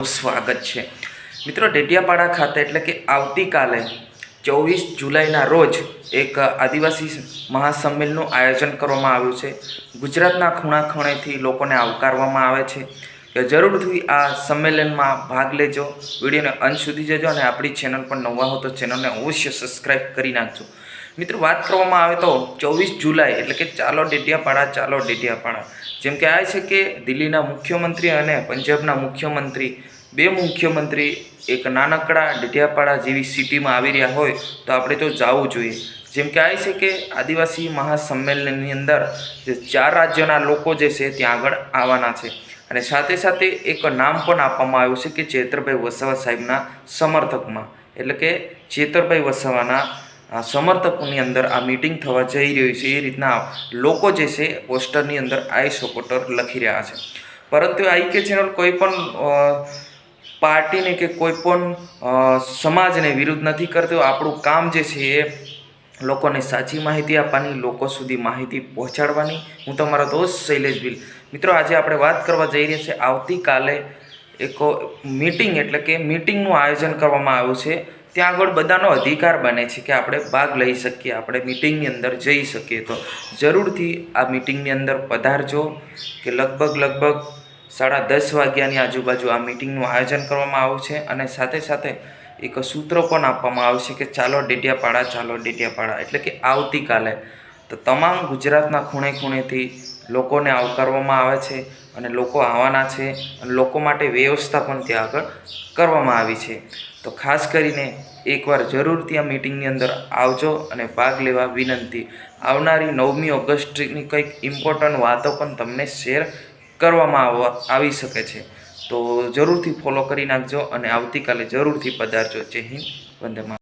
સ્વાગત છે મિત્રો ડેડિયાપાડા ખાતે એટલે કે આવતીકાલે 24 જુલાઈના રોજ એક આદિવાસી મહાસંમેલનનું આયોજન કરવામાં આવ્યું છે। ગુજરાતના ખૂણા ખૂણેથી લોકોને આવકારવામાં આવે છે કે જરૂરથી આ સંમેલનમાં ભાગ લેજો। વિડીયોને અંત સુધી જોજો અને આપણી ચેનલ પર નવા હો તો ચેનલને અવશ્ય સબસ્ક્રાઈબ કરી નાખજો। મિત્રો વાત કરવામાં આવે તો 24 જુલાઈ એટલે કે ચાલો ડેડિયાપાડા જેમ કે આ છે કે દિલ્હીના મુખ્યમંત્રી અને પંજાબના મુખ્યમંત્રી બે મુખ્યમંત્રી એક નાનકડા ડેડિયાપાડા જેવી સિટીમાં આવી રહ્યા હોય તો આપણે તો જવું જોઈએ। જેમ કે આ છે કે આદિવાસી મહાસંમેલનની અંદર જે 4 રાજ્યોના લોકો જે છે ત્યાં આગળ આવવાના છે અને સાથે સાથે એક નામ પણ આપવામાં આવ્યું છે કે ચેતરભાઈ વસાવા સાહેબના સમર્થકમાં એટલે કે ચેતરભાઈ વસાવાના સમર્થકોની અંદર આ મીટિંગ થવા જઈ રહી છે। એ રીતના લોકો જે છે પોસ્ટરની અંદર આઈ સપોર્ટર લખી રહ્યા છે। પરંતુ આઈ કે ચેનલ કોઈ પણ પાર્ટીને કે કોઈ પણ સમાજને વિરુદ્ધ નથી કરતું। આપણું કામ જે છે એ લોકોને સાચી માહિતી આપવાની, લોકો સુધી માહિતી પહોંચાડવાની। હું તમારો દોસ્ત શૈલેષ ભીલ। મિત્રો આજે આપણે વાત કરવા જઈ રહ્યા છીએ આવતીકાલે એક મીટિંગ એટલે કે મીટિંગનું આયોજન કરવામાં આવ્યું છે। ત્યાં આગળ બધાનો અધિકાર બને છે કે આપણે ભાગ લઈ શકીએ, આપણે મીટિંગની અંદર જઈ શકીએ। તો જરૂરથી આ મીટિંગની અંદર પધારજો કે લગભગ 10:30 વાગ્યાની આજુબાજુ આ મીટિંગનું આયોજન કરવામાં આવ્યું છે અને સાથે સાથે એક સૂત્ર પણ આપવામાં આવ્યું છે કે ચાલો ડેડિયાપાડા એટલે કે આવતીકાલે તો તમામ ગુજરાતના ખૂણે ખૂણેથી લોકોને આવકારવામાં આવે છે અને લોકો આવવાના છે અને લોકો માટે વ્યવસ્થા પણ ત્યાં આગળ કરવામાં આવી છે। તો ખાસ કરીને એકવાર જરૂરથી આ મીટિંગની અંદર આવજો અને ભાગ લેવા વિનંતી। આવનારી 9મી ઓગસ્ટની કંઈક ઇમ્પોર્ટન્ટ વાતો પણ તમને શેર કરવામાં આવી શકે છે। તો જરૂરથી ફોલો કરી નાખજો અને આવતીકાલે જરૂરથી પધારજો। જય હિન્દ, વંદે માતરમ।